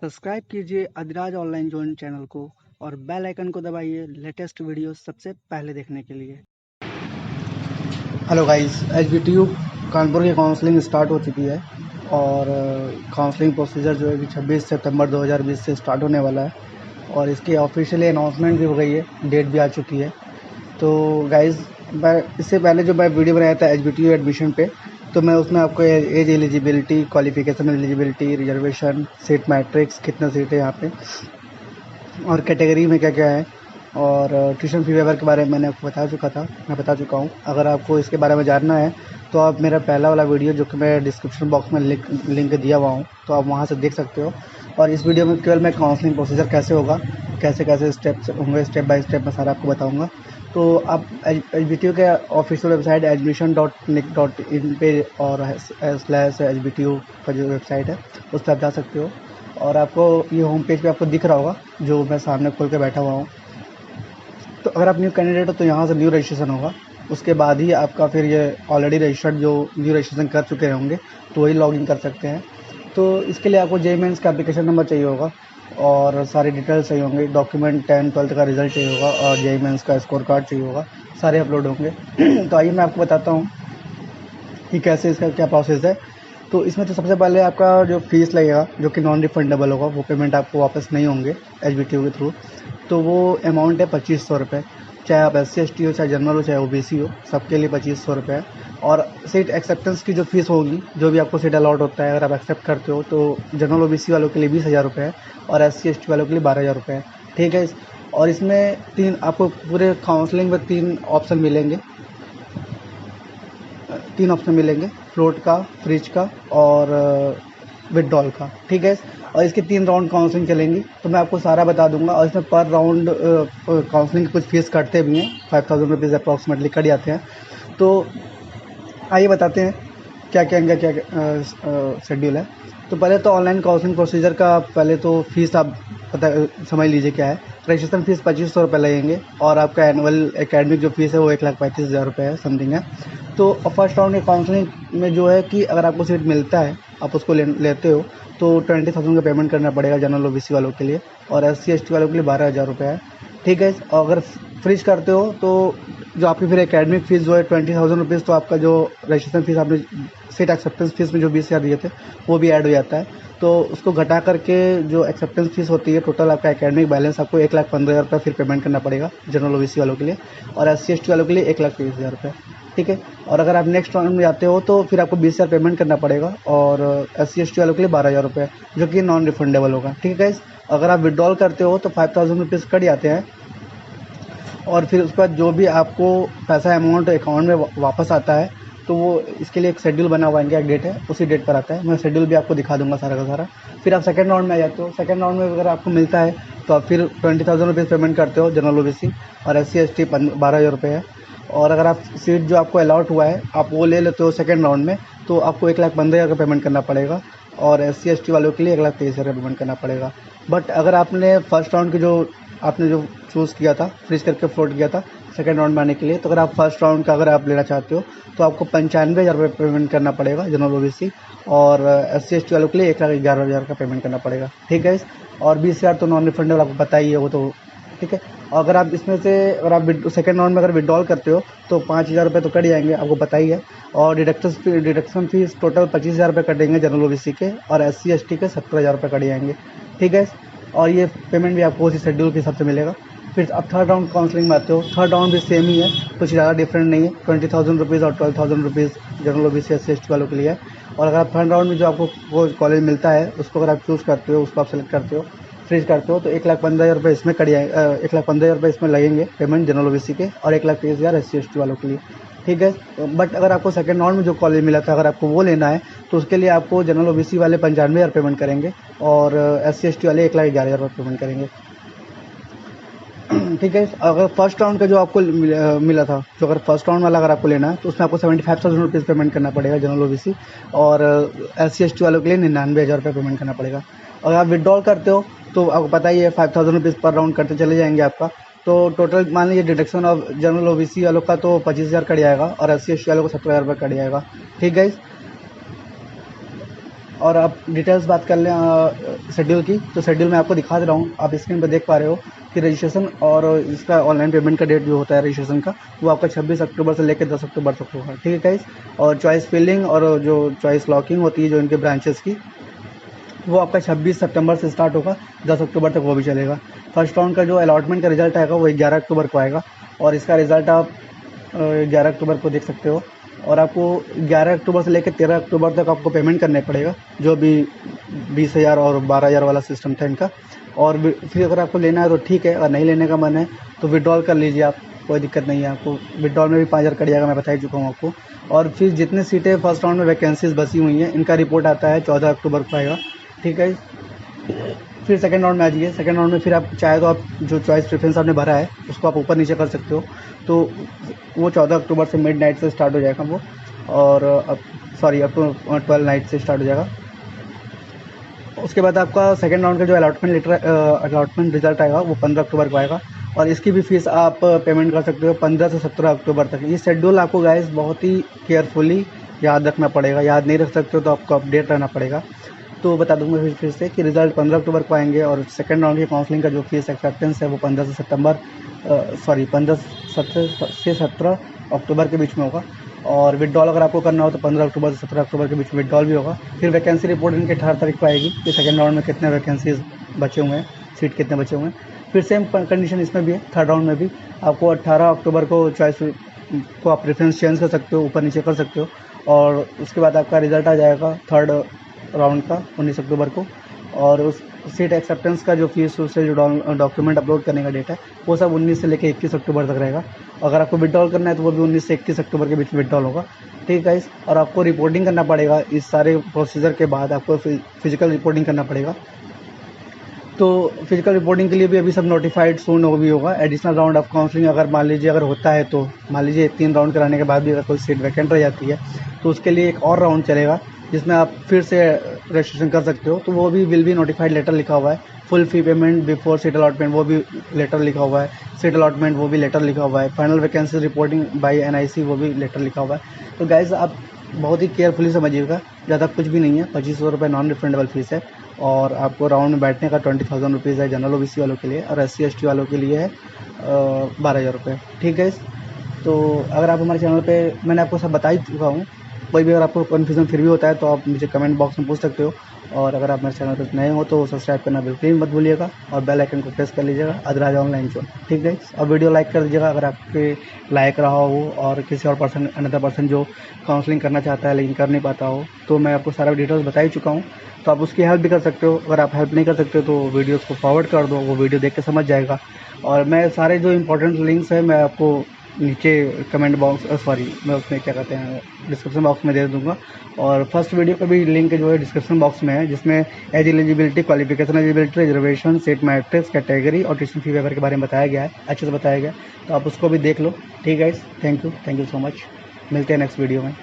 Subscribe कीजिए Adhiraj online zone channel को और बेल आइकन को दबाइए लेटेस्ट वीडियो सबसे पहले देखने के लिए। हेलो गाइस, एचबीटीयू कानपुर की काउंसलिंग स्टार्ट हो चुकी है और काउंसलिंग प्रोसीजर जो है कि 26 सितंबर 2020 से स्टार्ट होने वाला है और इसकी ऑफिशियली अनाउंसमेंट भी हो गई है, डेट भी आ चुकी है। तो गाइस, मैं इससे पहले जो मैं वीडियो बनाया था एचबीटीयू एडमिशन पे, तो मैं उसमें आपको as eligibility, qualification eligibility, reservation, seat matrix, कितना सीट है यहाँ पे और कैटेगरी में क्या क्या है और ट्यूशन फ़ी वेवर के बारे में मैंने आपको मैं बता चुका हूँ। अगर आपको इसके बारे में जानना है तो आप मेरा पहला वाला वीडियो जो कि मैं डिस्क्रिप्शन बॉक्स में लिंक दिया हुआ हूँ, तो आप वहाँ से देख सकते हो। और इस वीडियो में केवल मैं काउंसलिंग प्रोसीजर कैसे होगा, कैसे कैसे स्टेप्स होंगे, स्टेप बाय स्टेप मैं सारा आपको बताऊँगा। तो आप एचबीटीयू के ऑफिशियल वेबसाइट admission.nic.in पे और /HBTU का जो वेबसाइट है उस पर आप जा सकते हो और आपको ये होम पेज पे आपको दिख रहा होगा जो मैं सामने खोल के बैठा हुआ हूँ। तो अगर आप न्यू कैंडिडेट हो तो यहाँ से न्यू रजिस्ट्रेशन होगा, उसके बाद ही आपका फिर ये ऑलरेडी रजिस्टर्ड जो न्यू रजिस्ट्रेशन कर चुके होंगे तो वही लॉगिन कर सकते हैं। तो इसके लिए आपको जेईई मेंस का एप्लीकेशन नंबर चाहिए होगा और सारी डिटेल्स चाहिए होंगे, डॉक्यूमेंट 10th-12th का रिजल्ट चाहिए होगा और जेईई मेंस का स्कोर कार्ड चाहिए होगा, सारे अपलोड होंगे। तो आइए मैं आपको बताता हूँ कि कैसे इसका क्या प्रोसेस है। तो इसमें तो सबसे पहले आपका जो फीस लगेगा जो कि नॉन रिफंडेबल होगा, वो पेमेंट आपको वापस नहीं होंगे एचबीटीयू के थ्रू। तो वो अमाउंट है 2500 रुपये, चाहे आप SC/ST हो, चाहे जनरल हो, चाहे OBC हो, सबके लिए 2500 रुपये है। और सीट एक्सेप्टेंस की जो फीस होगी, जो भी आपको सीट अलॉट होता है, अगर आप एक्सेप्ट करते हो तो जनरल OBC वालों के लिए 20,000 रुपये है और SC/ST वालों के लिए 12,000 रुपये है। ठीक है। और इसमें आपको पूरे काउंसलिंग में तीन ऑप्शन मिलेंगे, फ्लोट का, फ्रिज का और विथड्रॉल का। ठीक है। और इसके 3 राउंड काउंसलिंग चलेंगी, तो मैं आपको सारा बता दूंगा। और इसमें पर राउंड काउंसलिंग की कुछ फीस कटते भी हैं, 5,000 रुपीज़ अप्रॉक्सीमेटली कट जाते हैं। तो आइए बताते हैं क्या क्या इनका क्या शेड्यूल है। तो पहले तो ऑनलाइन काउंसलिंग प्रोसीजर का पहले तो फीस आप समझ लीजिए क्या है। रजिस्ट्रेशन फीस 2500 रुपये लगेंगे और आपका एनुअल एकेडमिक जो फीस है वो 1,35,000 रुपये है, समथिंग है। तो फर्स्ट राउंड की काउंसलिंग में जो है कि अगर आपको सीट मिलता है, आप उसको लेते हो तो 20,000 का पेमेंट करना पड़ेगा जनरल OBC वालों के लिए और SC/ST वालों के लिए 12,000 रुपये है। ठीक है। और अगर फ्रिज करते हो तो जो आपकी फिर एकेडमिक फ़ीस जो है 20,000 रुपीज़, तो आपका जो रजिस्ट्रेशन फ़ीस आपने सीट एक्सेप्टेंस फ़ीस में जो 20,000 दिए थे वो भी ऐड हो जाता है। तो उसको घटा करके जो एक्सेप्टेंस फ़ीस होती है, टोटल आपका एकेडमिक बैलेंस आपको 1,15,000 रुपये फिर पेमेंट करना पड़ेगा जनरल OBC वालों के लिए और SC/ST वालों के लिए 1,23,000 रुपये। ठीक है। और अगर आप नेक्स्ट राउंड में जाते हो तो फिर आपको 20,000 पेमेंट करना पड़ेगा और SC/ST वालों के लिए 12,000 रुपये, जो कि नॉन रिफंडेबल होगा। ठीक है। अगर आप विड्रॉल करते हो तो 5,000 रुपीज़ कट जाते हैं और फिर उसके बाद जो भी आपको पैसा अमाउंट अकाउंट में वापस आता है, तो वो इसके लिए एक शेड्यूल बना हुआ है, इनका एक डेट है, उसी डेट पर आता है। मैं शेड्यूल भी आपको दिखा दूंगा सारा का सारा। फिर आप सेकंड राउंड में आ जाते हो। सेकंड राउंड में अगर आपको मिलता है तो आप फिर 20,000 रुपीज़ पेमेंट करते हो जनरल OBC और SC/ST 12,000 रुपये है। और अगर आप सीट जो आपको अलॉट हुआ है आप वो ले लेते हो सेकंड राउंड में, तो आपको 1,15,000 का पेमेंट करना पड़ेगा और SC/ST वालों के लिए 1,23,000 का पेमेंट करना पड़ेगा। बट अगर आपने फर्स्ट राउंड की आपने जो चूज़ किया था, फ्रीज करके फ्लोट किया था सेकंड राउंड में आने के लिए, तो अगर आप फर्स्ट राउंड का अगर आप लेना चाहते हो तो आपको 95,000 रुपये पेमेंट करना पड़ेगा जनरल OBC और SC/ST वालों के लिए 1,11,000 का पेमेंट करना पड़ेगा। ठीक है। और 20,000 तो नॉन रिफंडेबल, आपको पता ही है वो तो। ठीक है। और अगर आप इसमें से अगर आप सेकंड राउंड में अगर विड्रॉल करते हो तो 5,000 रुपये तो कट जाएंगे, आपको पता ही है। और डिडक्शन फीस टोटल 25,000 रुपये कटेंगे जनरल OBC के और SC/ST के 17,000 रुपये कट जाएंगे। ठीक है। और ये पेमेंट भी आपको उसी शेड्यूल के हिसाब से मिलेगा। फिर आप थर्ड राउंड काउंसलिंग में आते हो। थर्ड राउंड भी सेम ही है, कुछ ज़्यादा डिफरेंट नहीं है। 20,000 रुपीज़ और 12,000 रुपीज़ जनरल OBC SC/ST वालों के लिए है। और अगर आप थर्ड राउंड में जो आपको वो कॉलेज मिलता है उसको अगर आप चूज़ करते हो, उसको आप सेलेक्ट करते हो, फ्रीज करते हो, तो 1,15,000 रुपये इसमें कट जाएंगे, 1,15,000 रुपये इसमें लगेंगे पेमेंट जनरल OBC के और 1,23,000 SC/ST वालों के लिए। ठीक है। बट अगर आपको सेकंड राउंड में जो कॉलेज मिला था अगर आपको वो लेना है तो उसके लिए आपको जनरल OBC वाले 95,000 पेमेंट करेंगे और SC/ST वाले 1,11,000 रुपये पेमेंट करेंगे। ठीक है। अगर फर्स्ट राउंड का जो आपको मिला था, जो अगर फर्स्ट राउंड वाला अगर आपको लेना है तो उसमें आपको 75,000 रुपीज़ पेमेंट करना पड़ेगा जनरल OBC और SC/ST वालों के लिए 99,000 रुपये पेमेंट करना पड़ेगा। अगर आप विड्रॉल करते हो तो आपको पता ही है 5,000 रुपीज़ पर राउंड करते चले जाएंगे आपका। तो टोटल मान लीजिए डिडक्शन ऑफ जनरल OBC वालों का तो 25,000 कट जाएगा और SC/ST वालों को 17,000 रुपये कट जाएगा। ठीक है। और अब डिटेल्स बात कर लें शेड्यूल की, तो शेड्यूल मैं आपको दिखा दे रहा हूँ। आप स्क्रीन पर देख पा रहे हो कि रजिस्ट्रेशन और इसका ऑनलाइन पेमेंट का डेट जो होता है रजिस्ट्रेशन का, वो आपका 26 अक्टूबर से लेकर 10 अक्टूबर तक होगा। ठीक है गाइस। और चॉइस फिलिंग और जो चॉइस लॉकिंग होती है जो इनके ब्रांचेस की, वो आपका 26 सितंबर से स्टार्ट होगा, 10 अक्टूबर तक वो भी चलेगा। फर्स्ट राउंड का जो अलॉटमेंट का रिजल्ट आएगा वो 11 अक्टूबर को आएगा, और इसका रिजल्ट आप 11 अक्टूबर को देख सकते हो। और आपको 11 अक्टूबर से लेकर 13 अक्टूबर तक आपको पेमेंट करना पड़ेगा, जो भी 20,000 और 12,000 वाला सिस्टम था इनका। और फिर अगर आपको लेना है तो ठीक है, अगर नहीं लेने का मन है तो विड्रॉल कर लीजिए आप, कोई दिक्कत नहीं है। आपको विड्रॉल में भी 5,000 कट जाएगा, मैं बता ही चुका हूँ आपको। और फिर जितने सीटें फर्स्ट राउंड में वैकेंसीज बची हुई हैं, इनका रिपोर्ट आता है 14 अक्टूबर को आएगा। ठीक है। फिर सेकंड राउंड में आ जाइए। सेकंड राउंड में फिर आप चाहे तो आप जो चॉइस प्रेफरेंस आपने भरा है उसको आप ऊपर नीचे कर सकते हो, तो वो 14 अक्टूबर से मिडनाइट से स्टार्ट हो जाएगा वो, और अब अप टू 12 नाइट से स्टार्ट हो जाएगा। उसके बाद आपका सेकंड राउंड का जो अलॉटमेंट रिजल्ट आएगा वो 15 अक्टूबर को आएगा, और इसकी भी फीस आप पेमेंट कर सकते हो 15 से 17 अक्टूबर तक। ये शेड्यूल आपको गाइस बहुत ही केयरफुली याद रखना पड़ेगा, याद नहीं रख सकते हो तो आपको अपडेट रहना पड़ेगा। तो बता दूंगा फिर से कि रिजल्ट 15 अक्टूबर को आएंगे, और सेकंड राउंड की काउंसलिंग का जो फीस एक्सेप्टेंस है वो 15 से 17 अक्टूबर के बीच में होगा। और विड्रॉल अगर आपको करना हो तो 15 अक्टूबर से 17 अक्टूबर के बीच में विड्रॉल भी होगा। फिर वैकेंसी रिपोर्ट इनके 18 तारीख को आएगी कि सेकंड राउंड में कितने वैकेंसीज बचे हुए हैं, सीट कितने बचे हुए हैं। फिर सेम कंडीशन इसमें भी है, थर्ड राउंड में भी आपको 18 अक्टूबर को चॉइस को आप प्रेफरेंस चेंज कर सकते हो, ऊपर नीचे कर सकते हो। और उसके बाद आपका रिजल्ट आ जाएगा थर्ड राउंड का 19 अक्टूबर को, और उस सीट एक्सेप्टेंस का जो फीस उससे जो डॉक्यूमेंट अपलोड करने का डेट है वो सब 19 से लेकर 21 अक्टूबर तक रहेगा। अगर आपको विड्रॉल करना है तो वो भी 19 से 21 अक्टूबर के बीच में विड्रॉल होगा। ठीक है गाइस। और आपको रिपोर्टिंग करना पड़ेगा, इस सारे प्रोसीजर के बाद आपको फिजिकल रिपोर्टिंग करना पड़ेगा। तो फिजिकल रिपोर्टिंग के लिए भी अभी सब नोटिफाइड सून हो भी होगा। एडिशनल राउंड ऑफ काउंसलिंग अगर मान लीजिए अगर होता है, तो मान लीजिए 3 राउंड कराने के बाद भी अगर कोई सीट वैकेंट रह जाती है तो उसके लिए एक और राउंड चलेगा जिसमें आप फिर से रजिस्ट्रेशन कर सकते हो। तो वो भी विल बी नोटिफाइड लेटर लिखा हुआ है। Full fee payment before seat allotment वो भी लेटर लिखा हुआ है। सीट अलॉटमेंट वो भी लेटर लिखा हुआ है। Final vacancy reporting by NIC वो भी लेटर लिखा हुआ है। तो गाइज आप बहुत ही केयरफुली समझिएगा, ज़्यादा कुछ भी नहीं है। 2500 रुपये नॉन रिफंडेबल फीस है, और आपको राउंड में बैठने का 20,000 रुपीज़ है जनरल OBC वालों के लिए, और SC ST वालों के लिए है 12,000 रुपये। ठीक है। तो अगर आप हमारे चैनल पे, मैंने आपको सब बता ही चुका हूँ, कोई भी अगर आपको कन्फ्यूजन फिर भी होता है तो आप मुझे कमेंट बॉक्स में पूछ सकते हो। और अगर आप मेरे चैनल पर नए हो तो सब्सक्राइब करना बिल्कुल मत भूलिएगा, और बेल आइकन को प्रेस कर लीजिएगा अदराज ऑनलाइन जोन। ठीक है। और वीडियो लाइक कर दीजिएगा अगर आपके लायक रहा हो, और किसी और अनदर पर्सन जो काउंसलिंग करना चाहता है लेकिन कर नहीं पाता हो, तो मैं आपको सारा डिटेल्स बता ही चुका हूँ, तो आप उसकी हेल्प भी कर सकते हो। अगर आप हेल्प नहीं कर सकते हो तो वीडियोज़ को फॉरवर्ड कर दो, वो वीडियो देख के समझ जाएगा। और मैं सारे जो इंपॉर्टेंट लिंक्स हैं मैं आपको नीचे कमेंट बॉक्स मैं उसमें क्या कहते हैं डिस्क्रिप्शन बॉक्स में दे दूंगा। और फर्स्ट वीडियो का भी लिंक जो है डिस्क्रिप्शन बॉक्स में है, जिसमें as eligibility, qualification eligibility, reservation, seat matrix, category और ट्यूशन फी वेवर के बारे में बताया गया है, अच्छे से बताया गया। तो आप उसको भी देख लो। ठीक है। Thank you so much. मिलते हैं नेक्स्ट वीडियो में।